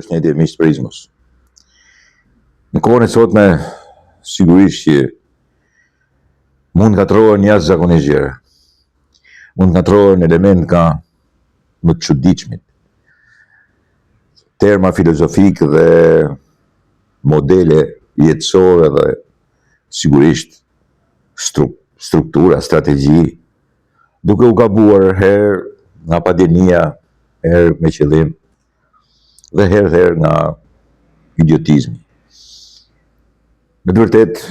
Përshëndetje miq të Prizmos. Në kohën e sotme, sigurisht që mund ngatrohen jashtëzakonisht gjëra. Mund ngatrohen element nga më të çuditshmit. Terma filozofik dhe modele jetësore dhe sigurisht struktura, strategji, duke u gabuar herë nga padjenia, herë me qëllim dhe herë nga idiotizmi. Me të vërtet,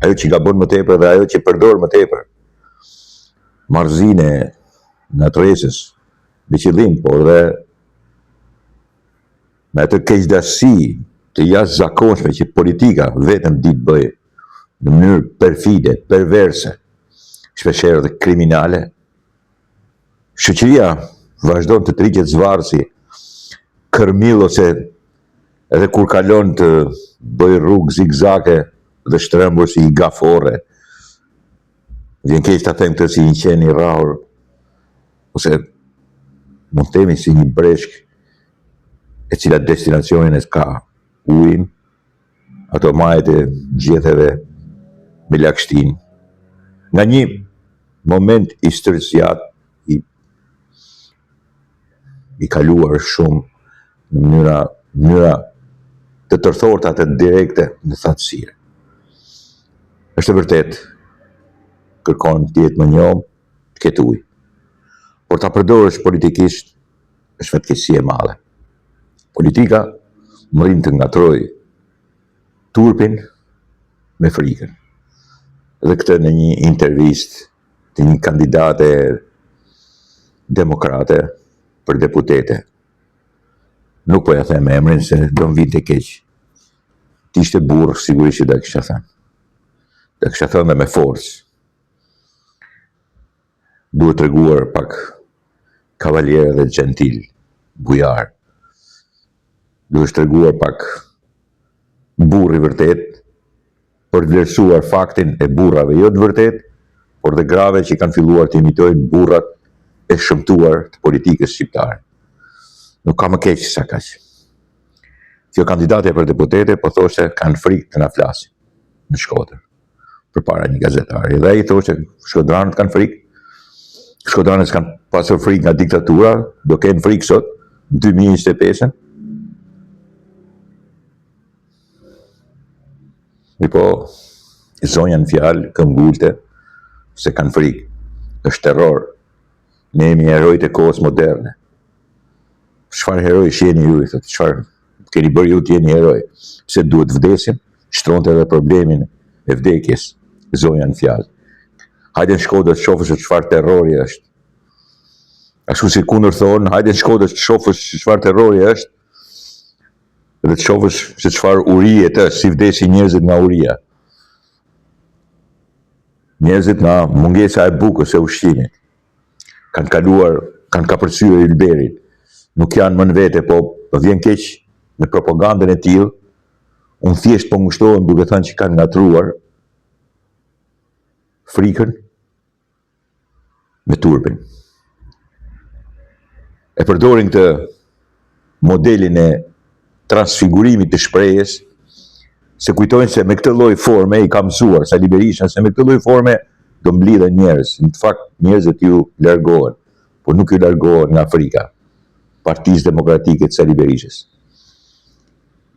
ajo që gabon më tepër dhe ajo që përdor më tepër marrëzinë e natyrës me qëllim, por dhe me atë keqdashësi të jashtëzakonshme që politika vetëm ditë bëj në mënyrë perfide, perverse, shpeshherë dhe kriminale, shoqëria vazhdon të triqet zvarsi, kërmill ose edhe kur kalon të bëj rrugë zigzake dhe shtrembur si i gafore. Vjen keq ta them këtë si një qen i rrahur, ose mund të themi si një breshk e cila destinacionin e ka ujin, ato majet e gjethere me lagështin. Nga një moment i stërësjat, i kaluar shumë në mënyra të tërthorta të direkte në thatësire. Është e vërtet, kërkon të jetë më njohur, të ketë ujë. Por ta përdorësh politikisht është fatkeqësi e madhe. Politika mrin të ngatroj turpin me frikën. Dhe këtë në një intervistë të një kandidate demokrate për deputete. Nuk po ja them emrin se do më vinte keq. Ti ishte burr, sigurisht që do kisha thënë. Do kisha thënë me forcë. Duhet treguar pak kavalier dhe gentil, bujar. Duhet treguar pak burr i vërtet, për të vlerësuar faktin e burrave jo të vërtet, por dhe grave që kanë filluar të imitojnë burrat e shëmtuar të politikës shqiptare. Nuk ka më keq sa kaq. Kjo kandidate për deputete po thoshte kanë frikë të na flasin në Shkodër përpara një gazetari. Dhe ai thoshte shkodranët kanë frikë. Shkodranët kanë pasur frikë nga diktatura, do kenë frikë sot në 2025. Mi po, zonja në fjalë këmbgulte se kanë frikë. Është terror. Ne jemi herojtë e kohës moderne. Çfarë heroi jeni ju? Çfarë keni bërë ju të jeni heroj? Pse duhet vdesim? Shtronte edhe problemin e vdekjes, zonja në fjalë. Hajde në Shkodër të shohësh çfarë terrori është. Ashtu si kundër thonë, hajde në Shkodër të shohësh çfarë terrori është, dhe të shohësh se çfarë urie të, si vdesin njerëzit nga uria. Njerëzit nga mungesa e bukës e ushqimit. Kanë kaluar, kanë kapërcyer Ilberin. Nuk janë më në vete, po vjen keq me propagandën e tillë. Unë thjesht po ngushtohem duke thënë që kanë ngatruar frikën me turpin. E përdorin këtë modelin e transfigurimit të shprehjes, se kujtojnë se me këtë lloj forme i ka mësuar Sali Berisha se me këtë lloj forme do mblidhen njerëz. Në fakt njerëzit ju largohen, por nuk ju largohen nga frika. Partisë Demokratike të Sali Berishës.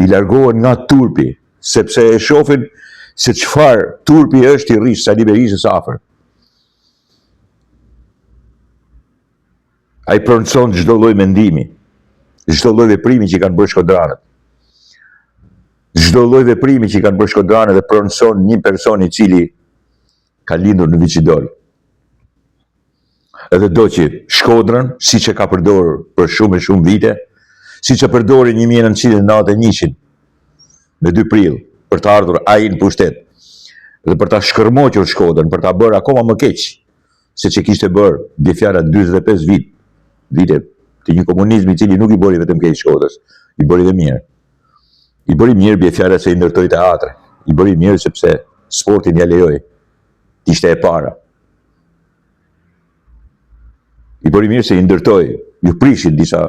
I largohen nga turpi, sepse e shohin se çfarë turpi është i rrish Sali Berishës afër. Ai pronëson çdo lloj mendimi, çdo lloj veprimi që kanë bërë shkodranët. Çdo lloj veprimi që kanë bërë shkodranët dhe pronëson një person i cili ka lindur në Viçidol. Edhe do që Shkodrën, siç e ka përdorur për shumë e shumë vite, siç e përdori 1991 me 2 prill, për të ardhur ai në pushtet, dhe për ta shkërmoqur Shkodrën, për ta bërë akoma më keq, se që kishte bërë bjefjala 45 vite të një komunizmi i cili nuk i bëri vetëm keq Shkodrës, i bëri dhe mirë. I bëri mirë bjefjala se i ndërtoi teatre, i bëri mirë sepse sportin ja lejoi, ishte e para. I bëri mirë se i ndërtoi, ju prishin disa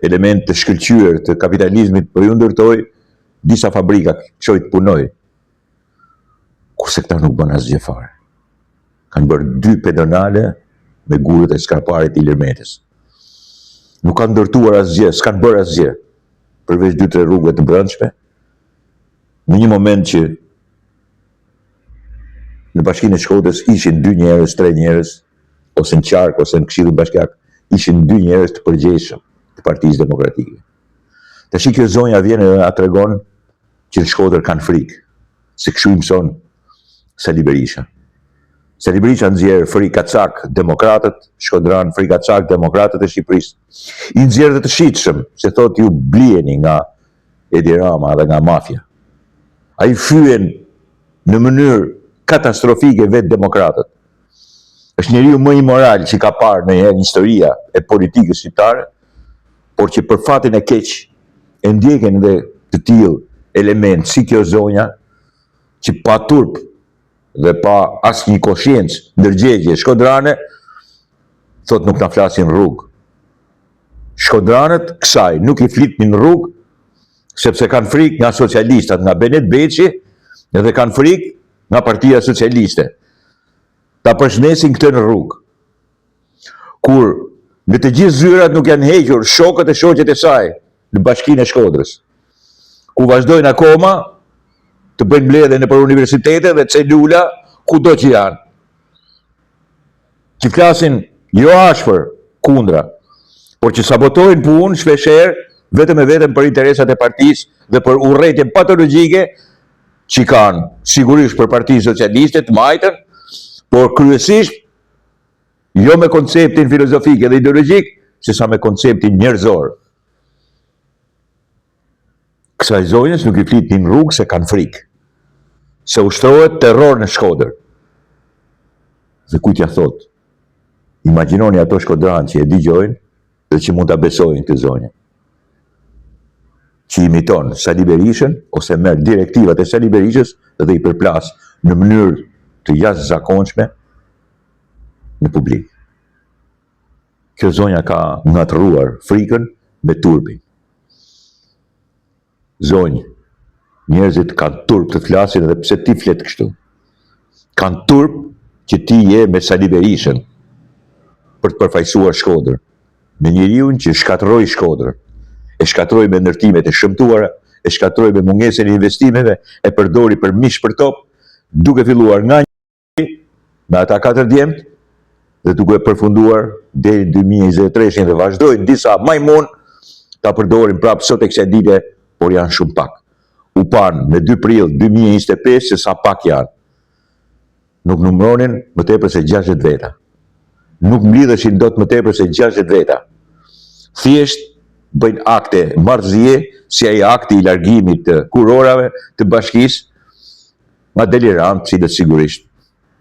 element të shkëlqyer të kapitalizmit, për ju ndërtoj disa fabrika, qoj të punoj. Kurse këta nuk bën asgjë fare. Kanë bërë 2 pedonale me gurët e skarparit Ilir Metës. Nuk kanë ndërtuar asgjë, s'kanë bërë asgjë, përveç 2-3 rrugëve të brendshme. Në një moment që në Bashkinë e Shkodrës ishin 2 njerëz, 3 njerëz, ose në qark, ose në Këshillin Bashkiak, ishin 2 njerëz të përgjegjshëm të Partisë Demokratike. Tash kjo zonja vjen edhe na tregon që në Shkodër kanë frikë, se kështu i mëson Sali Berisha. Sali Berisha nxjerr frikacak demokratët, Shkodran frikacak demokratët e Shqipërisë. I nxjerr të shitshëm, se thotë ju blieni nga Edi Rama dhe nga mafia. Ai fyen në mënyrë katastrofike vetë demokratët. Është njeriu më imoral që ka parë në historia e politikës shqiptare, por që për fatin e keq e ndjeken edhe të tillë element si kjo zonja, që pa turp dhe pa asnjë koshiencë ndërgjegje shkodrane, thot nuk na flasin rrugë. Shkodranët kësaj nuk i flitnin rrugë, sepse kanë frikë nga socialistat, nga Benet Beqi, edhe kanë frikë nga Partia Socialiste. Ta përshnesin këtë në rrugë. Kur në të gjithë zyrat nuk janë hequr shokët e shoqet e saj në Bashkinë e Shkodrës, ku vazhdojnë akoma të bëjnë mbledhje nëpër universitete dhe celula kudo që janë. Që flasin jo ashpër kundra, por që sabotojnë punë shpeshherë vetëm e vetëm për interesat e partisë dhe për urrëtitjen patologjike që kanë sigurisht për Partinë Socialiste të majtën, por kryesisht jo me konceptin filozofik dhe ideologjik, sesa me konceptin njerëzor. Kësaj zonjës nuk i flitin rrugë se kanë frikë, se ushtrohet terror në Shkodër. Dhe kujt ja thot, imagjinoni ato shkodran që e dëgjojnë dhe që mund ta besojnë këtë zonjë, që imiton Sali Berishën ose merr direktivat e Sali Berishës dhe i përplas në mënyrë të jashtëzakonshme në publik. Kjo zonja ka ngatruar frikën me turpin. Zonjë, njerëzit kanë turp të flasin edhe pse ti flet kështu. Kanë turp që ti je me Sali Berishën për të përfaqësuar Shkodrën, me njeriu që shkatroi Shkodrën, e shkatroi me ndërtimet e shëmtuara, e shkatroi me mungesën e investimeve, e përdori për mish për top, duke filluar nga me ata 4 djemt dhe duke përfunduar deri 2023 dhe vazhdojnë disa majmun ta përdorin prapë sot e kësaj dite, por janë shumë pak. U panë me 2 prill 2025 se sa pak janë. Nuk numëronin më tepër se 60 veta. Nuk mblidheshin dot më tepër se 60 veta. Thjesht bëjnë akte marrëzie, si ai akti i largimit të kurorave të bashkisë, nga delirant, cilët sigurisht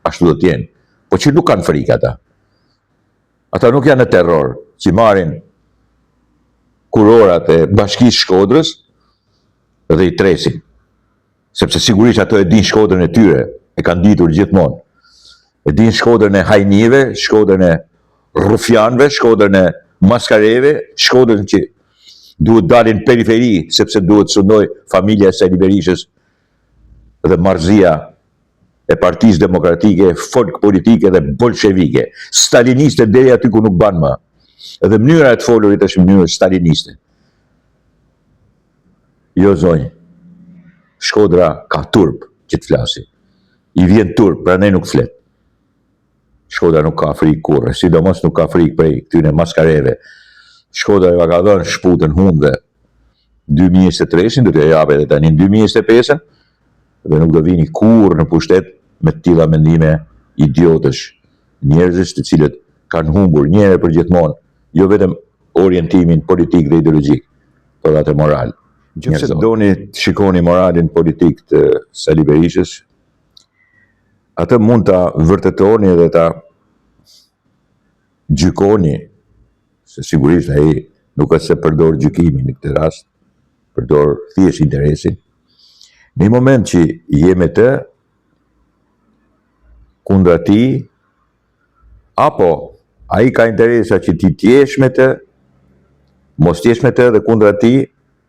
ashtu do t'jenë, po që nuk kanë frikë ata. Ata nuk janë në terror, që marrin kurorat e Bashkisë Shkodrës dhe i tresin. Sepse sigurisht ato e din Shkodrën e tyre, e kanë ditur gjithmonë. E din Shkodrën e hajnive, Shkodrën e rufjanëve, Shkodrën e maskareve, Shkodrën që duhet dalin periferi, sepse duhet sundoj familja e Sali Berishës dhe marrëzia e Partisë Demokratike, folk politike dhe bolshevike, staliniste deri aty ku nuk ban më. Edhe mënyra e të folurit është mënyrë staliniste. Jo zonjë, Shkodra ka turp që të flasi. I vjen turp, prandaj nuk flet. Shkodra nuk ka frikë kurrë, sidomos nuk ka frikë prej këtyre maskareve. Shkodra ja ka dhënë shputën hundve 2023, do t'ja japë edhe tani 2025, dhe nuk do vini kurrë në pushtet me të tilla mendime idiotësh, njerëzish të cilët kanë humbur një herë për gjithmonë, jo vetëm orientimin politik dhe ideologjik, por atë moral. Nëse doni të shikoni moralin politik të Sali Berishës, atë mund ta vërtetoni dhe ta gjykoni, se sigurisht ai nuk është se përdor gjykimin në këtë rast, përdor thjesht interesin. Në moment që je me të, kundra ti, apo ai ka interesa që ti t'jesh me të, mos t'jesh me të dhe kundra ti,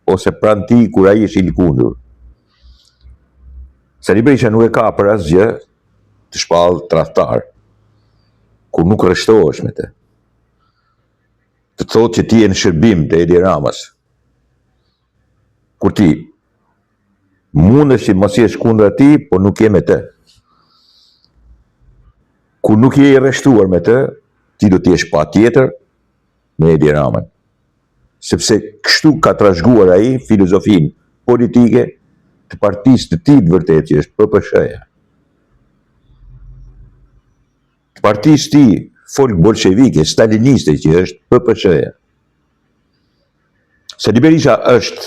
ose pranë ti kur ai është i lëkundur. Sali Berisha nuk e ka për asgjë të shpallë tradhtar, kur nuk rreshtohesh me të. Të thotë që ti je në shërbim të Edi Ramës. Kur ti mundesh që mos jesh kundra ti, por nuk je me të. Kur nuk je i rreshtuar me të, ti do t'jesh patjetër me Edi Ramën. Sepse kështu ka trashëguar ai filozofinë politike të partisë të tij të vërtetë, që është PPSH-ja. Të partisë tij folk bolshevike, staliniste, që është PPSH-ja. Sali Berisha është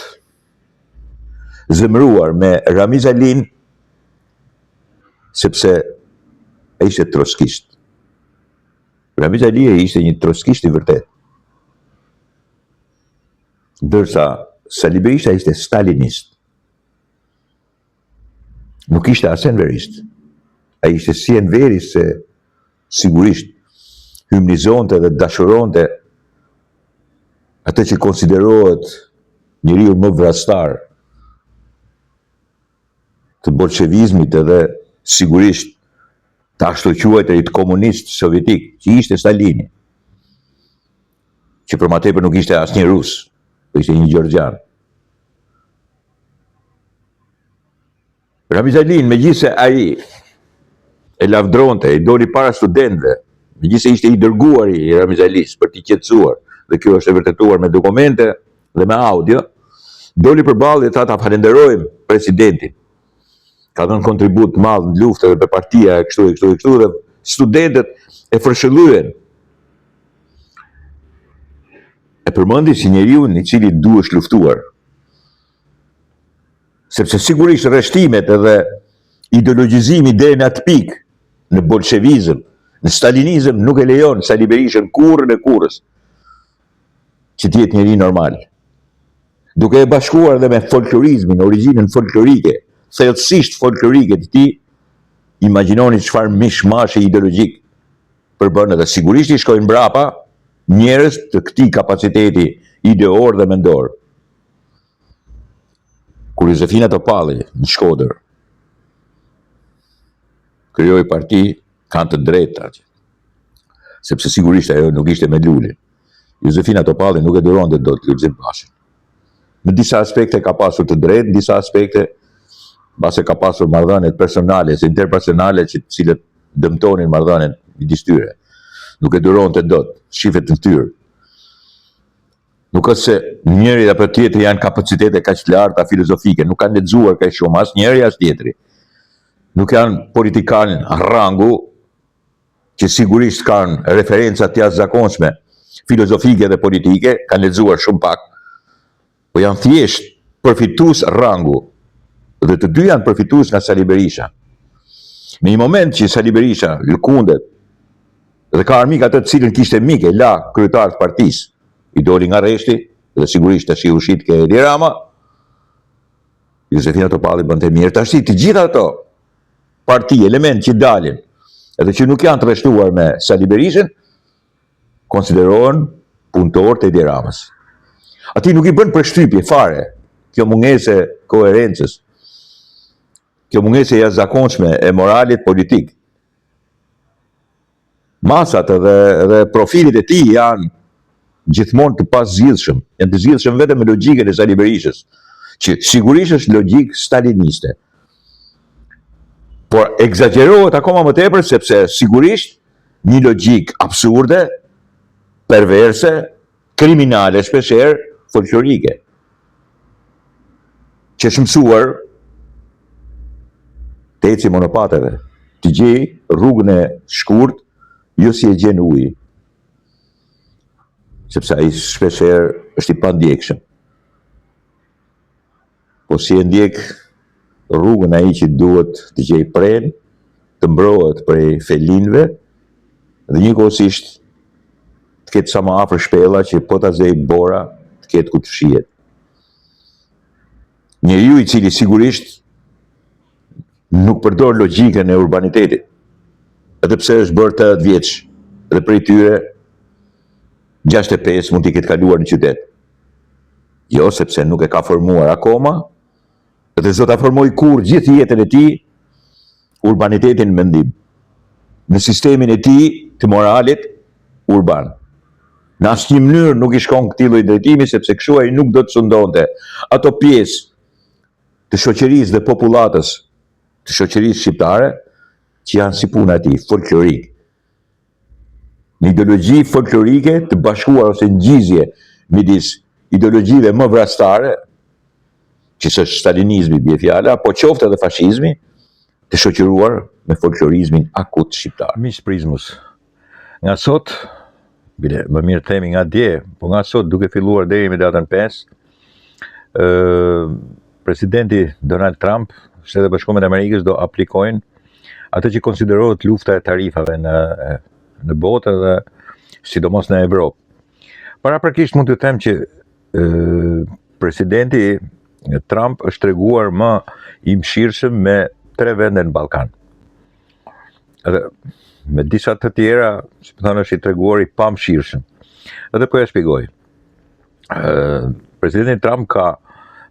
zemëruar me Ramiz Alin sepse ai ishte trotskist. Ramiz Ali ishte një trotskist i vërtet. Ndërsa Sali Berisha ishte stalinist. Nuk ishte as enverist. Ai ishte si enverist se sigurisht hymnizonte dhe dashuronte atë që konsiderohet njeriu më vrastar të bolshevizmit edhe sigurisht të ashtu quajtërit komunist sovjetik, që ishte Stalini, që për më tepër nuk ishte asnjë rus, po ishte një gjergjan. Ramiz Alin, megjithse ai e lavdronte, i doli para studentëve, megjithse ishte i dërguari i Ramiz Alis për t'i qetësuar, dhe kjo është e vërtetuar me dokumente dhe me audio, doli përballë dhe tha ta falenderojmë presidentin. Ka dhënë kontribut madh në luftë dhe për partia e kështu, dhe studentët e fërshëllyen. E përmendi si njeriu i cili duhesh luftuar. Sepse sigurisht rreshtimet edhe ideologjizimi deri në atë pikë në bolshevizëm, në stalinizëm nuk e lejon Sali Berishën kurrën e kurrës që të jetë njeri normal. Duke e bashkuar edhe me folklorizmin, origjinën folklorike, thellësisht folklorike të tij, imagjinoni çfarë mishmashi ideologjik përbën, edhe sigurisht i shkojnë mbrapa njerëz të këtij kapaciteti ideor dhe mendor. Kur Josefina Topalli në Shkodër krijoi parti, kanë të drejta, sepse sigurisht ajo nuk ishte me Lulin. Josefina Topalli nuk e duronte dot Lulzim Bashën. Në disa aspekte ka pasur të drejtë, në disa aspekte base ka pasur marrëdhënie personale, interpersonale, që të cilët dëmtonin marrëdhënien midis tyre. Nuk e duronte dot, shifet në tyrë. Nuk është se njëri apo tjetri janë kapacitete kaq të larta filozofike, nuk kanë lexuar kaq shumë as njëri as tjetri. Nuk janë politikanë rangu, që sigurisht kanë referenca të jashtëzakonshme filozofike dhe politike, kanë lexuar shumë pak, po janë thjesht përfitues rangu, dhe të dy janë përfitues nga Sali Berisha. Në një moment që Sali Berisha lëkundet dhe ka armik atë të cilën kishte mik e la kryetar të partisë, i doli nga rreshti dhe sigurisht tash i ushit ke Edi Rama, Josefina Topalli bënte mirë. Tash të gjitha ato parti, element që dalin edhe që nuk janë të rreshtuar me Sali Berishën, konsiderohen punëtor të Edi Ramës. Ati nuk i bën përshtypje fare kjo mungesë e koherencës, kjo mungesë e jashtëzakonshme e moralit politik. Masat dhe profilit e tij janë gjithmonë të pazgjidhshëm, janë të zgjidhshëm vetëm me logjikën e Sali Berishës, që sigurisht është logjik staliniste. Por egzagerohet akoma më tepër sepse sigurisht një logjik absurde, perverse, kriminale shpeshherë, folklorike, që është mësuar të eci monopateve, të gjej rrugën e shkurt, jo si e gjen uji, sepse ai shpeshherë është i pandjekshëm. Po si e ndjek rrugën ai që duhet të gjej pren, të mbrohet prej felinëve, dhe njëkohësisht të ketë sa më afër shpella që po ta zej bora, të ketë ku të fshihet. Njeriu i cili sigurisht nuk përdor logjikën e urbanitetit, edhe pse është bërë 80 vjeç, dhe prej tyre 65 mund t'i ketë kaluar në qytet. Jo sepse nuk e ka formuar akoma, dhe s'do ta formoj kur gjithë jetën e tij urbanitetin mendim. Në sistemin e tij të moralit urban. Në asnjë mënyrë nuk i shkon këtij lloj drejtimi sepse kështu ai nuk do të sundonte ato pjesë të shoqërisë dhe popullatës të shoqërisë shqiptare që janë si puna e tij, folklorik. Një ideologji folklorike të bashkuar ose ngjizje midis ideologjive më vrastare, që është stalinizmi bie fjala, po qoftë edhe fashizmi, të shoqëruar me folklorizmin akut shqiptar. Miq Prizmus, nga sot, bile më mirë themi nga dje, po nga sot duke filluar deri me datën 5, presidenti Donald Trump, Shtetet e Bashkuara të Amerikës do aplikojnë atë që konsiderohet lufta e tarifave në botë dhe sidomos në Evropë. Paraprakisht mund të them që presidenti Trump është treguar më i mëshirshëm me 3 vende në Ballkan. Edhe me disa të tjera, si po thonë, është i treguar i pamëshirshëm. Edhe po ja shpjegoj. Presidenti Trump ka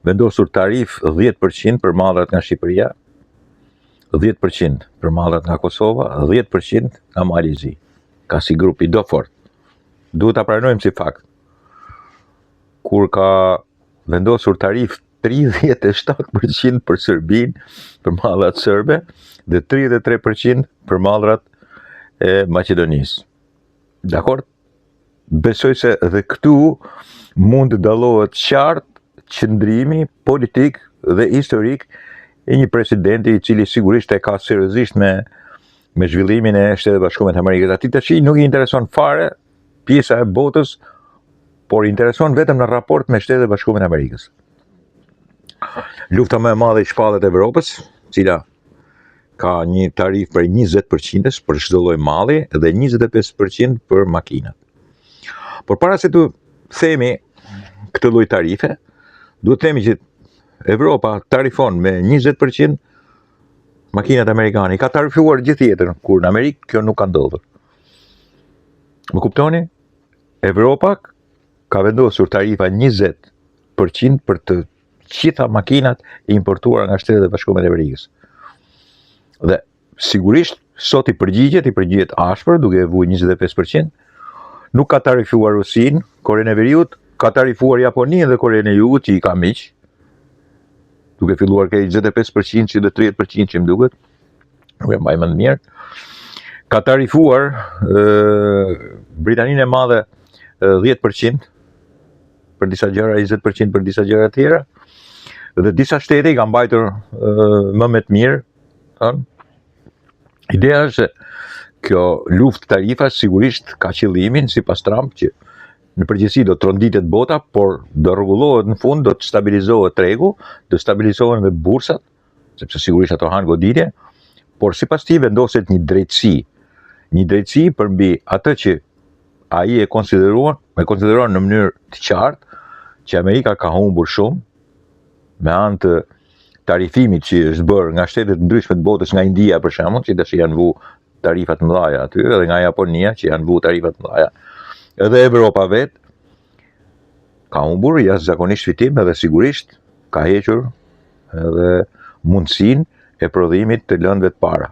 vendosur tarif 10% për mallrat nga Shqipëria, 10% për mallrat nga Kosova, 10% nga Malizi. Ka si grup i do fort. Duhet ta pranojmë si fakt. Kur ka vendosur tarif 37% për Serbinë, për mallrat serbe, dhe 33% për mallrat e Maqedonisë. Dakor? Besoj se edhe këtu mund të dallohet qartë qëndrimi politik dhe historik e një presidenti i cili sigurisht e ka seriozisht me zhvillimin e Shtetet Bashkuara të Amerikës. Atij tash nuk i intereson fare pjesa e botës, por i intereson vetëm në raport me Shtetet Bashkuara të Amerikës. Lufta më e madhe i shpallët e Evropës, cila ka një tarif për 20% për çdo lloj malli dhe 25% për makinat. Por para se të themi këtë lloj tarife, duhet të themi që Evropa tarifon me 20% makinat amerikane. Ka tarifuar gjithë jetën, kur në Amerikë kjo nuk ka ndodhur. Më kuptoni? Evropa ka vendosur tarifa 20% për të gjitha makinat importuara nga Shtetet e Bashkuara të Amerikës. Dhe sigurisht sot i përgjigjet ashpër duke e vuajtur 25%. Nuk ka tarifuar Rusin, Korenë e Veriut, ka tarifuar Japoninë dhe Korenë e Jugut që i ka miq. Duke filluar ke 25% që dhe 30% që më duket. Nuk e mbaj mend mirë. Ka tarifuar Britaninë e Madhe 10% për disa gjëra, 20% për disa gjëra tjera. Dhe disa shtete i kanë mbajtur më me të mirë. Ideja është se kjo luftë tarifa sigurisht ka qëllimin, sipas Trump, që në përgjithësi do të tronditet bota, por do rregullohet në fund, do të stabilizohet tregu, do stabilizohen dhe bursat, sepse sigurisht ato han goditje, por sipas tij vendoset një drejtësi përmbi atë që ai e konsideron në mënyrë të qartë që Amerika ka humbur shumë me anë të tarifimit që është bërë nga shtetet ndryshme të botës, nga India për shembull, që tash janë vu tarifat më dhaja aty, edhe nga Japonia që janë vu tarifat më dhaja. Edhe Evropa vet ka humbur jashtëzakonisht fitim edhe sigurisht ka hequr edhe mundësinë e prodhimit të lëndëve të para.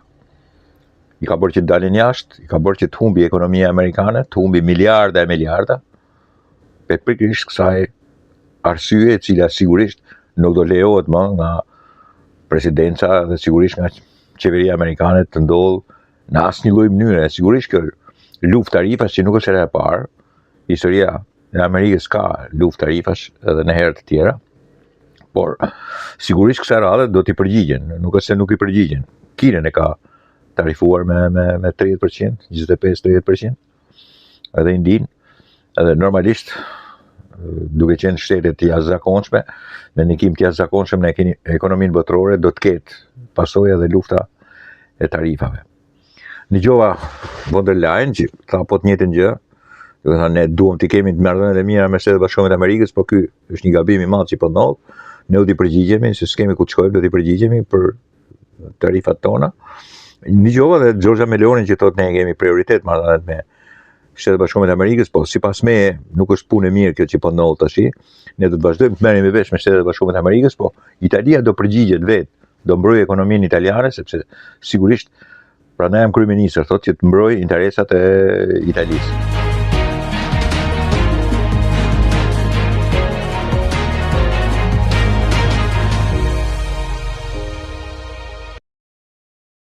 I ka bërë që të dalin jashtë, i ka bërë që të humbi ekonomia amerikane, të humbi miliarda e miliarda, pikërisht kësaj arsye e cila sigurisht nuk do lejohet më nga presidenca dhe sigurisht nga qeveria amerikane të ndodhë në asnjë lloj mënyre. Sigurisht kjo luftë tarifash që nuk është era e parë, historia e Amerikës ka luftë tarifash edhe në herë të tjera, por sigurisht kësaj radhe do t'i përgjigjen, nuk është se nuk i përgjigjen. Kinën e ka tarifuar me 30%, 25-30%, edhe Indinë, edhe normalisht duke qenë shtete të jashtëzakonshme, me ndikim të jashtëzakonshëm në ekonominë botërore, do të ketë pasojë edhe lufta e tarifave. Dëgjova von der Leyen që tha po të njëjtën gjë, do të thonë ne duam të kemi të marrëdhëniet e mira me Shtetet Bashkuara të Amerikës, po ky është një gabim i madh që po ndodh. Ne do t'i përgjigjemi, se s'kemi ku të shkojmë, do t'i përgjigjemi për tarifat tona. Dëgjova dhe Giorgia Meloni që thotë ne kemi prioritet marrëdhëniet me Shtetet Bashkuara të Amerikës, po sipas meje nuk është punë e mirë kjo që po ndodh tash. Ne do të vazhdojmë të merremi vesh me Shtetet Bashkuara të Amerikës, po Italia do përgjigjet vetë, do mbrojë ekonominë italiane, sepse sigurisht prandaj jam kryeministër, thotë që të mbrojë interesat e Italisë.